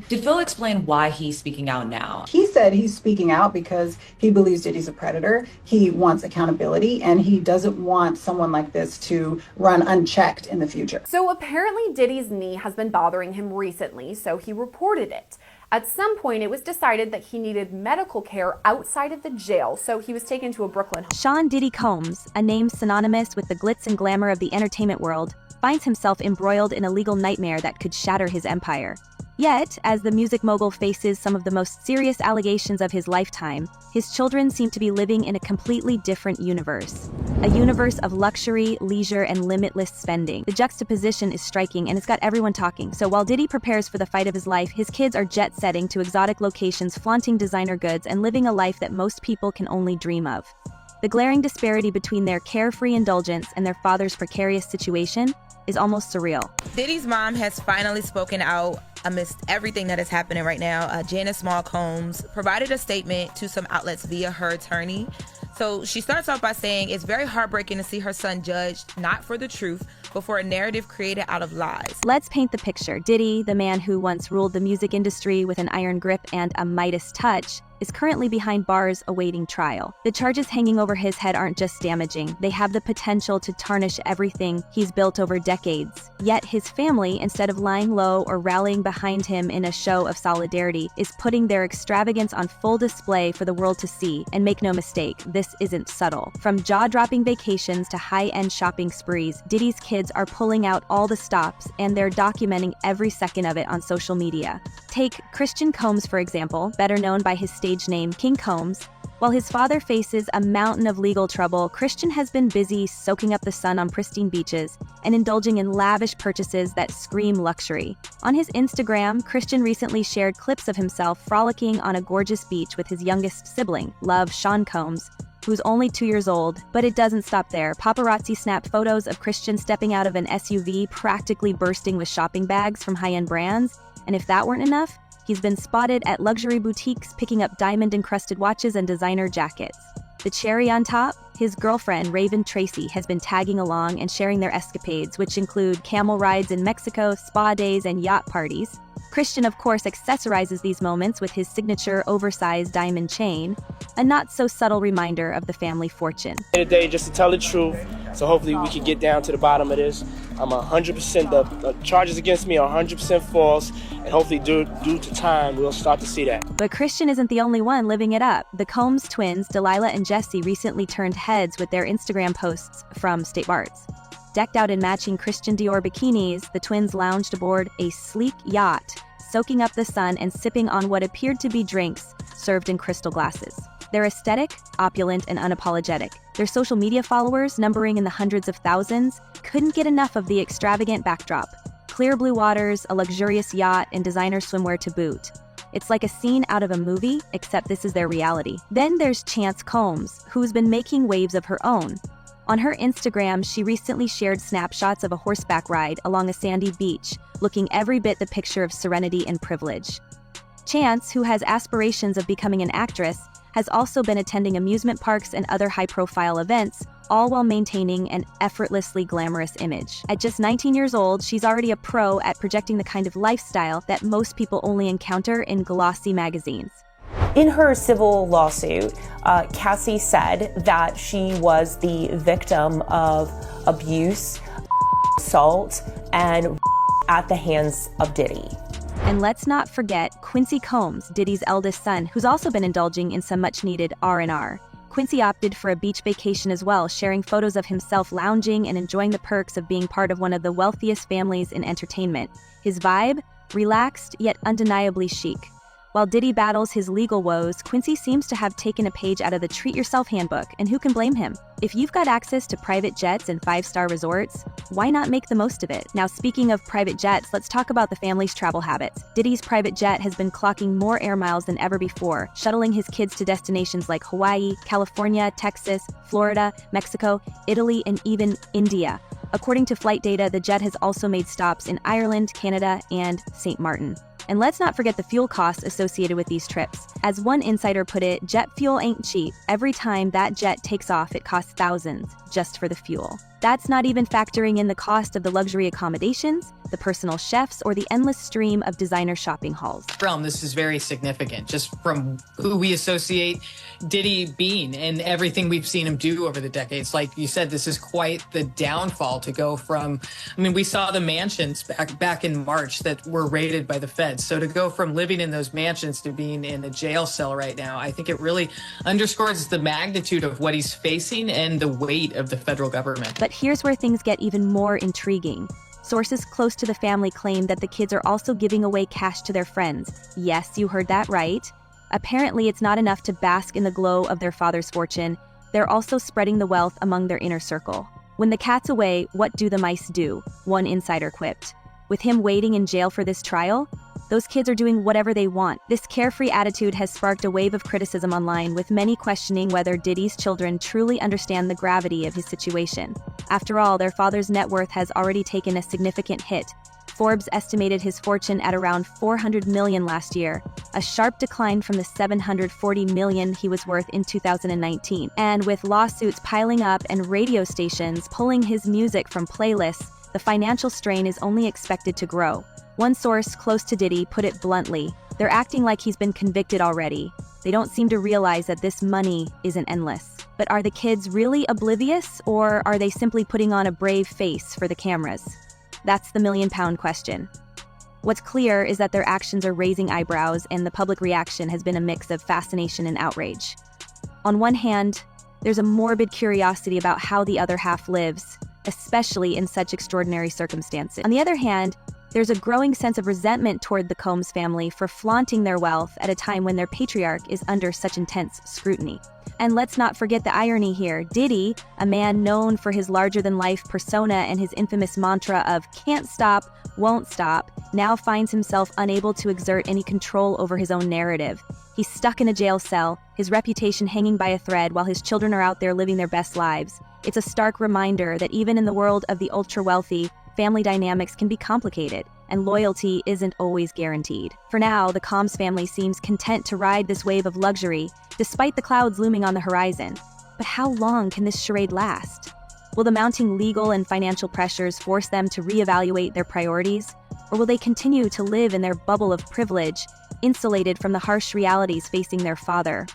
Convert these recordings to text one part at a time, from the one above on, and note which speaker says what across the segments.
Speaker 1: Did Phil explain why he's speaking out now?
Speaker 2: He said he's speaking out because he believes Diddy's a predator. He wants accountability and he doesn't want someone like this to run unchecked in the future.
Speaker 3: So apparently Diddy's knee has been bothering him recently, so he reported it. At some point, it was decided that he needed medical care outside of the jail, so he was taken to a Brooklyn hospital.
Speaker 4: Sean Diddy Combs, a name synonymous with the glitz and glamour of the entertainment world, finds himself embroiled in a legal nightmare that could shatter his empire. Yet, as the music mogul faces some of the most serious allegations of his lifetime, his children seem to be living in a completely different universe. A universe of luxury, leisure, and limitless spending. The juxtaposition is striking and it's got everyone talking. So while Diddy prepares for the fight of his life, his kids are jet-setting to exotic locations, flaunting designer goods, and living a life that most people can only dream of. The glaring disparity between their carefree indulgence and their father's precarious situation is almost surreal.
Speaker 5: Diddy's mom has finally spoken out amidst everything that is happening right now. Janice Small Combs provided a statement to some outlets via her attorney. So she starts off by saying it's very heartbreaking to see her son judged not for the truth, but for a narrative created out of lies.
Speaker 4: Let's paint the picture. Diddy, the man who once ruled the music industry with an iron grip and a Midas touch, is currently behind bars awaiting trial. The charges hanging over his head aren't just damaging, they have the potential to tarnish everything he's built over decades. Yet his family, instead of lying low or rallying behind him in a show of solidarity, is putting their extravagance on full display for the world to see. And make no mistake, this isn't subtle. From jaw-dropping vacations to high-end shopping sprees, Diddy's kids are pulling out all the stops, and they're documenting every second of it on social media. Take Christian Combs, for example, better known by his stage name King Combs. While his father faces a mountain of legal trouble, Christian has been busy soaking up the sun on pristine beaches and indulging in lavish purchases that scream luxury. On his Instagram, Christian recently shared clips of himself frolicking on a gorgeous beach with his youngest sibling, Love Sean Combs, who's only 2 years old. But it doesn't stop there. Paparazzi snapped photos of Christian stepping out of an SUV, practically bursting with shopping bags from high-end brands. And if that weren't enough, he's been spotted at luxury boutiques picking up diamond-encrusted watches and designer jackets. The cherry on top? His girlfriend, Raven Tracy, has been tagging along and sharing their escapades, which include camel rides in Mexico, spa days, and yacht parties. Christian, of course, accessorizes these moments with his signature oversized diamond chain, a not-so-subtle reminder of the family fortune.
Speaker 6: End of the day, just to tell the truth, so hopefully we can get down to the bottom of this. I'm 100%, the charges against me are 100% false, and hopefully due to time, we'll start to see that.
Speaker 4: But Christian isn't the only one living it up. The Combs twins, Delilah and Jesse, recently turned heads with their Instagram posts from State Barts. Decked out in matching Christian Dior bikinis, the twins lounged aboard a sleek yacht, soaking up the sun and sipping on what appeared to be drinks served in crystal glasses. They're aesthetic, opulent, and unapologetic. Their social media followers, numbering in the hundreds of thousands, couldn't get enough of the extravagant backdrop. Clear blue waters, a luxurious yacht, and designer swimwear to boot. It's like a scene out of a movie, except this is their reality. Then there's Chance Combs, who's been making waves of her own. On her Instagram, she recently shared snapshots of a horseback ride along a sandy beach, looking every bit the picture of serenity and privilege. Chance, who has aspirations of becoming an actress, has also been attending amusement parks and other high-profile events, all while maintaining an effortlessly glamorous image. At just 19 years old, she's already a pro at projecting the kind of lifestyle that most people only encounter in glossy magazines.
Speaker 7: In her civil lawsuit, Cassie said that she was the victim of abuse, assault, and at the hands of Diddy.
Speaker 4: And let's not forget Quincy Combs, Diddy's eldest son, who's also been indulging in some much-needed R&R. Quincy opted for a beach vacation as well, sharing photos of himself lounging and enjoying the perks of being part of one of the wealthiest families in entertainment. His vibe? Relaxed, yet undeniably chic. While Diddy battles his legal woes, Quincy seems to have taken a page out of the Treat Yourself handbook, and who can blame him? If you've got access to private jets and five-star resorts, why not make the most of it? Now, speaking of private jets, let's talk about the family's travel habits. Diddy's private jet has been clocking more air miles than ever before, shuttling his kids to destinations like Hawaii, California, Texas, Florida, Mexico, Italy, and even India. According to flight data, the jet has also made stops in Ireland, Canada, and St. Martin. And let's not forget the fuel costs associated with these trips. As one insider put it, jet fuel ain't cheap. Every time that jet takes off, it costs thousands just for the fuel. That's not even factoring in the cost of the luxury accommodations, the personal chefs, or the endless stream of designer shopping halls.
Speaker 8: This is very significant, just from who we associate Diddy being and everything we've seen him do over the decades. Like you said, this is quite the downfall to go from, we saw the mansions back in March that were raided by the feds. So to go from living in those mansions to being in a jail cell right now, I think it really underscores the magnitude of what he's facing and the weight of the federal government.
Speaker 4: But here's where things get even more intriguing. Sources close to the family claim that the kids are also giving away cash to their friends. Yes, you heard that right. Apparently, it's not enough to bask in the glow of their father's fortune. They're also spreading the wealth among their inner circle. When the cat's away, what do the mice do? One insider quipped. With him waiting in jail for this trial, those kids are doing whatever they want. This carefree attitude has sparked a wave of criticism online, with many questioning whether Diddy's children truly understand the gravity of his situation. After all, their father's net worth has already taken a significant hit. Forbes estimated his fortune at around $400 million last year, a sharp decline from the $740 million he was worth in 2019. And with lawsuits piling up and radio stations pulling his music from playlists, the financial strain is only expected to grow. One source close to Diddy put it bluntly, they're acting like he's been convicted already. They don't seem to realize that this money isn't endless. But are the kids really oblivious, or are they simply putting on a brave face for the cameras? That's the million-pound question. What's clear is that their actions are raising eyebrows, and the public reaction has been a mix of fascination and outrage. On one hand, there's a morbid curiosity about how the other half lives, especially in such extraordinary circumstances. On the other hand, there's a growing sense of resentment toward the Combs family for flaunting their wealth at a time when their patriarch is under such intense scrutiny. And let's not forget the irony here. Diddy, a man known for his larger-than-life persona and his infamous mantra of "can't stop, won't stop," now finds himself unable to exert any control over his own narrative. He's stuck in a jail cell, his reputation hanging by a thread while his children are out there living their best lives. It's a stark reminder that even in the world of the ultra-wealthy, family dynamics can be complicated, and loyalty isn't always guaranteed. For now, the Combs family seems content to ride this wave of luxury, despite the clouds looming on the horizon. But how long can this charade last? Will the mounting legal and financial pressures force them to reevaluate their priorities? Or will they continue to live in their bubble of privilege, insulated from the harsh realities facing their father?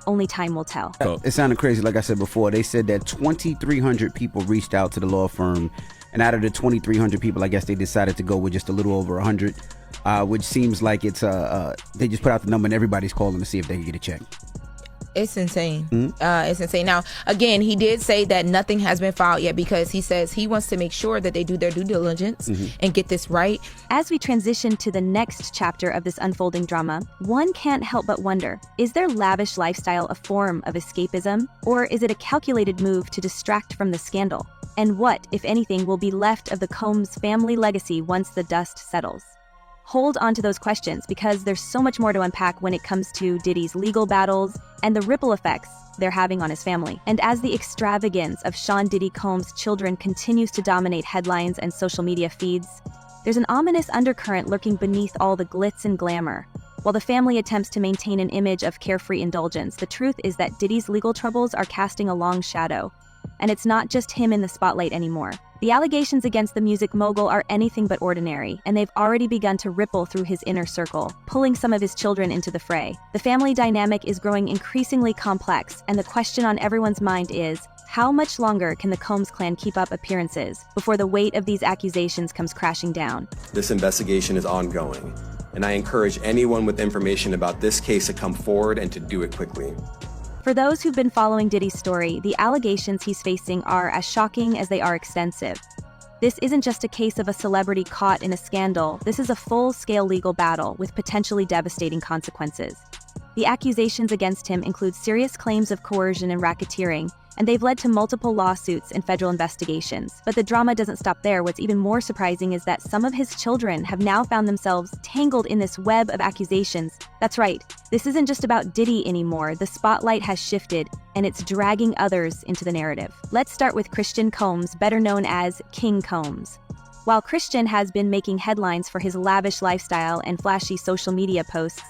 Speaker 4: Only time will tell.
Speaker 9: It sounded crazy, like I said before. They said that 2,300 people reached out to the law firm, and out of the 2,300 people, I guess they decided to go with just a little over 100, which seems like it's they just put out the number and everybody's calling to see if they can get a check.
Speaker 5: It's insane. It's insane. Now, again, he did say that nothing has been filed yet because he says he wants to make sure that they do their due diligence and get this right.
Speaker 4: As we transition to the next chapter of this unfolding drama, one can't help but wonder, is their lavish lifestyle a form of escapism, or is it a calculated move to distract from the scandal? And what, if anything, will be left of the Combs family legacy once the dust settles? Hold on to those questions, because there's so much more to unpack when it comes to Diddy's legal battles and the ripple effects they're having on his family. And as the extravagance of Sean Diddy Combs' children continues to dominate headlines and social media feeds, there's an ominous undercurrent lurking beneath all the glitz and glamour. While the family attempts to maintain an image of carefree indulgence, the truth is that Diddy's legal troubles are casting a long shadow. And it's not just him in the spotlight anymore. The allegations against the music mogul are anything but ordinary, and they've already begun to ripple through his inner circle, pulling some of his children into the fray. The family dynamic is growing increasingly complex, and the question on everyone's mind is, how much longer can the Combs clan keep up appearances before the weight of these accusations comes crashing down?
Speaker 10: This investigation is ongoing, and I encourage anyone with information about this case to come forward and to do it quickly.
Speaker 4: For those who've been following Diddy's story, the allegations he's facing are as shocking as they are extensive. This isn't just a case of a celebrity caught in a scandal. This is a full-scale legal battle with potentially devastating consequences. The accusations against him include serious claims of coercion and racketeering, and they've led to multiple lawsuits and federal investigations. But the drama doesn't stop there. What's even more surprising is that some of his children have now found themselves tangled in this web of accusations. That's right, this isn't just about Diddy anymore. The spotlight has shifted, and it's dragging others into the narrative. Let's start with Christian Combs, better known as King Combs. While Christian has been making headlines for his lavish lifestyle and flashy social media posts,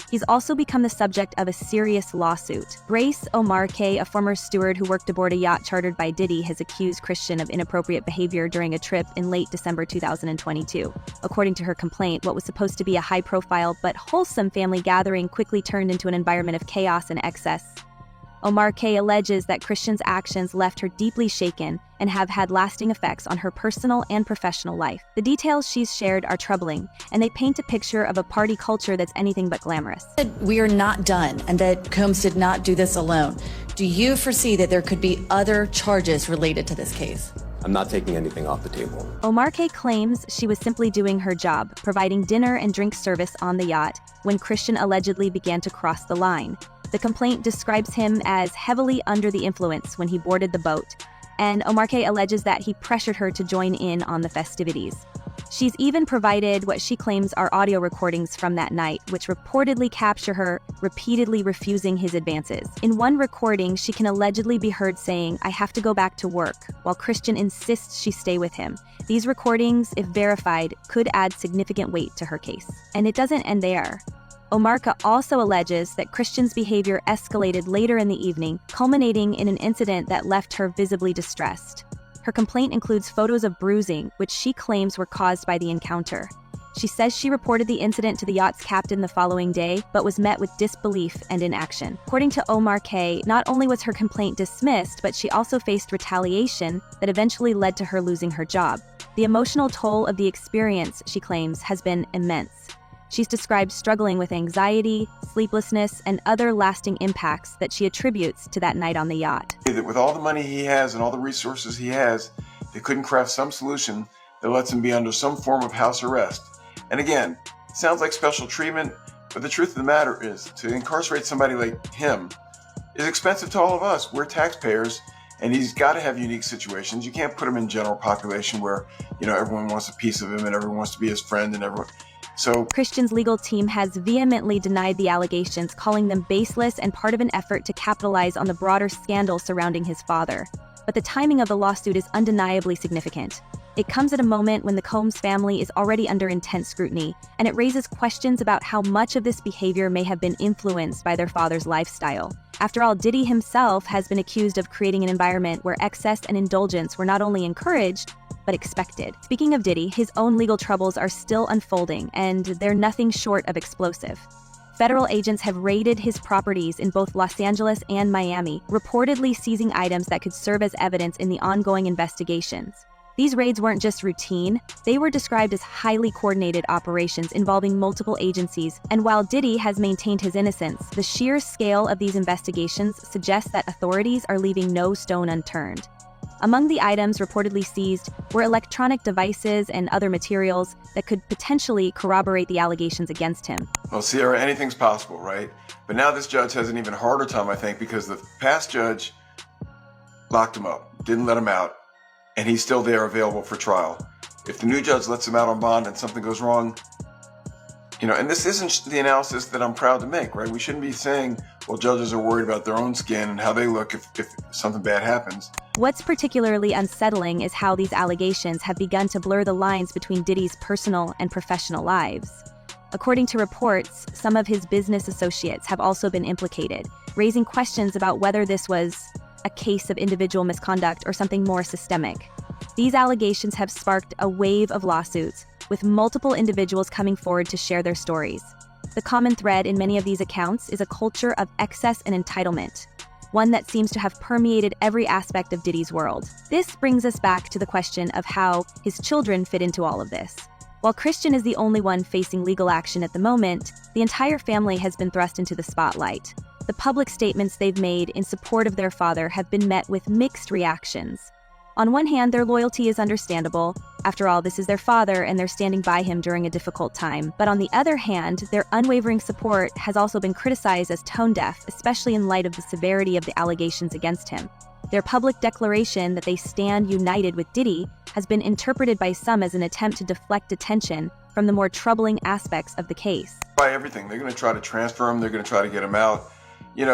Speaker 4: He's also become the subject of a serious lawsuit. Grace Omarke, a former steward who worked aboard a yacht chartered by Diddy, has accused Christian of inappropriate behavior during a trip in late December 2022. According to her complaint, what was supposed to be a high-profile but wholesome family gathering quickly turned into an environment of chaos and excess. Omarke alleges that Christian's actions left her deeply shaken and have had lasting effects on her personal and professional life. The details she's shared are troubling, and they paint a picture of a party culture that's anything but glamorous.
Speaker 1: We are not done, and that Combs did not do this alone. Do you foresee that there could be other charges related to this case?
Speaker 10: I'm not taking anything off the table.
Speaker 4: Omarke claims she was simply doing her job, providing dinner and drink service on the yacht, when Christian allegedly began to cross the line. The complaint describes him as heavily under the influence when he boarded the boat, and Omarke alleges that he pressured her to join in on the festivities. She's even provided what she claims are audio recordings from that night, which reportedly capture her repeatedly refusing his advances. In one recording, she can allegedly be heard saying, "I have to go back to work," while Christian insists she stay with him. These recordings, if verified, could add significant weight to her case. And it doesn't end there. Omarke also alleges that Christian's behavior escalated later in the evening, culminating in an incident that left her visibly distressed. Her complaint includes photos of bruising, which she claims were caused by the encounter. She says she reported the incident to the yacht's captain the following day, but was met with disbelief and inaction. According to Omarke, not only was her complaint dismissed, but she also faced retaliation that eventually led to her losing her job. The emotional toll of the experience, she claims, has been immense. She's described struggling with anxiety, sleeplessness, and other lasting impacts that she attributes to that night on the yacht.
Speaker 11: That with all the money he has and all the resources he has, they couldn't craft some solution that lets him be under some form of house arrest. And again, it sounds like special treatment, but the truth of the matter is, to incarcerate somebody like him is expensive to all of us. We're taxpayers, and he's got to have unique situations. You can't put him in general population where, everyone wants a piece of him and everyone wants to be his friend and everyone. So
Speaker 4: Christian's legal team has vehemently denied the allegations, calling them baseless and part of an effort to capitalize on the broader scandal surrounding his father. But the timing of the lawsuit is undeniably significant. It comes at a moment when the Combs family is already under intense scrutiny, and it raises questions about how much of this behavior may have been influenced by their father's lifestyle. After all, Diddy himself has been accused of creating an environment where excess and indulgence were not only encouraged, but expected. Speaking of Diddy, his own legal troubles are still unfolding, and they're nothing short of explosive. Federal agents have raided his properties in both Los Angeles and Miami, reportedly seizing items that could serve as evidence in the ongoing investigations. These raids weren't just routine, they were described as highly coordinated operations involving multiple agencies, and while Diddy has maintained his innocence, the sheer scale of these investigations suggests that authorities are leaving no stone unturned. Among the items reportedly seized were electronic devices and other materials that could potentially corroborate the allegations against him.
Speaker 11: Well, Sierra, anything's possible, right? But now this judge has an even harder time, I think, because the past judge locked him up, didn't let him out, and he's still there available for trial. If the new judge lets him out on bond and something goes wrong, and this isn't the analysis that I'm proud to make, right? We shouldn't be saying, well, judges are worried about their own skin and how they look if something bad happens.
Speaker 4: What's particularly unsettling is how these allegations have begun to blur the lines between Diddy's personal and professional lives. According to reports, some of his business associates have also been implicated, raising questions about whether this was a case of individual misconduct or something more systemic. These allegations have sparked a wave of lawsuits, with multiple individuals coming forward to share their stories. The common thread in many of these accounts is a culture of excess and entitlement, one that seems to have permeated every aspect of Diddy's world. This brings us back to the question of how his children fit into all of this. While Christian is the only one facing legal action at the moment, the entire family has been thrust into the spotlight. The public statements they've made in support of their father have been met with mixed reactions. On one hand, their loyalty is understandable. After all, this is their father and they're standing by him during a difficult time. But on the other hand, their unwavering support has also been criticized as tone-deaf, especially in light of the severity of the allegations against him. Their public declaration that they stand united with Diddy has been interpreted by some as an attempt to deflect attention from the more troubling aspects of the case.
Speaker 11: By everything, they're going to try to transfer him, they're going to try to get him out. In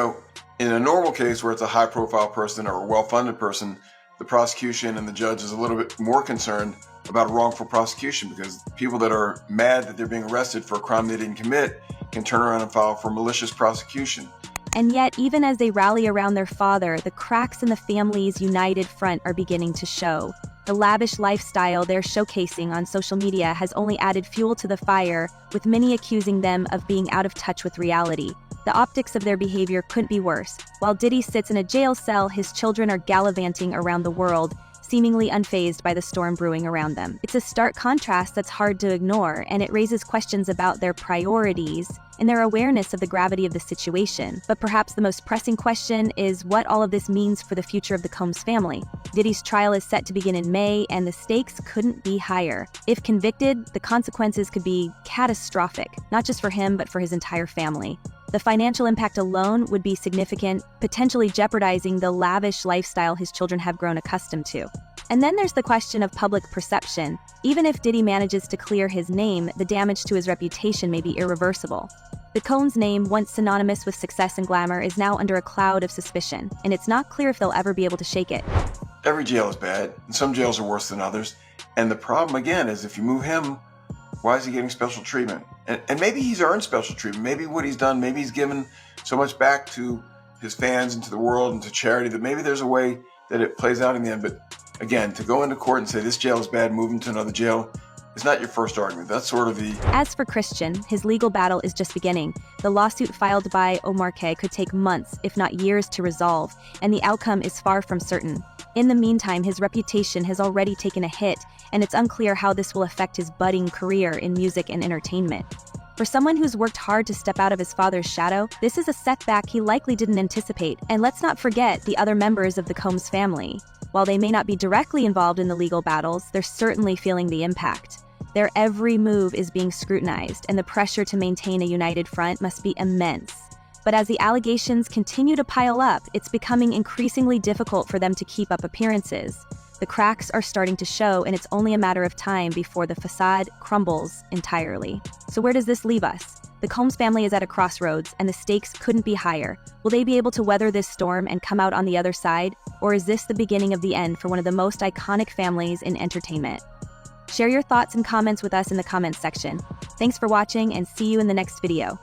Speaker 11: a normal case where it's a high-profile person or a well-funded person, the prosecution and the judge is a little bit more concerned about wrongful prosecution because people that are mad that they're being arrested for a crime they didn't commit can turn around and file for malicious prosecution.
Speaker 4: And yet, even as they rally around their father, the cracks in the family's united front are beginning to show. The lavish lifestyle they're showcasing on social media has only added fuel to the fire, with many accusing them of being out of touch with reality. The optics of their behavior couldn't be worse. While Diddy sits in a jail cell, his children are gallivanting around the world, seemingly unfazed by the storm brewing around them. It's a stark contrast that's hard to ignore, and it raises questions about their priorities and their awareness of the gravity of the situation. But perhaps the most pressing question is what all of this means for the future of the Combs family. Diddy's trial is set to begin in May, and the stakes couldn't be higher. If convicted, the consequences could be catastrophic, not just for him, but for his entire family. The financial impact alone would be significant, potentially jeopardizing the lavish lifestyle his children have grown accustomed to. And then there's the question of public perception. Even if Diddy manages to clear his name, the damage to his reputation may be irreversible. The Combs name, once synonymous with success and glamour, is now under a cloud of suspicion, and it's not clear if they'll ever be able to shake it.
Speaker 11: Every jail is bad, and some jails are worse than others. And the problem, again, is if you move him, why is he getting special treatment? And maybe he's earned special treatment. Maybe what he's done, maybe he's given so much back to his fans and to the world and to charity that maybe there's a way that it plays out in the end. But again, to go into court and say this jail is bad, move him to another jail, is not your first argument. That's sort of the...
Speaker 4: As for Christian, his legal battle is just beginning. The lawsuit filed by Omar K could take months, if not years, to resolve, and the outcome is far from certain. In the meantime, his reputation has already taken a hit, and it's unclear how this will affect his budding career in music and entertainment. For someone who's worked hard to step out of his father's shadow, this is a setback he likely didn't anticipate. And let's not forget the other members of the Combs family. While they may not be directly involved in the legal battles, they're certainly feeling the impact. Their every move is being scrutinized, and the pressure to maintain a united front must be immense. But as the allegations continue to pile up, it's becoming increasingly difficult for them to keep up appearances. The cracks are starting to show, and it's only a matter of time before the facade crumbles entirely. So where does this leave us? The Combs family is at a crossroads, and the stakes couldn't be higher. Will they be able to weather this storm and come out on the other side? Or is this the beginning of the end for one of the most iconic families in entertainment? Share your thoughts and comments with us in the comments section. Thanks for watching, and see you in the next video.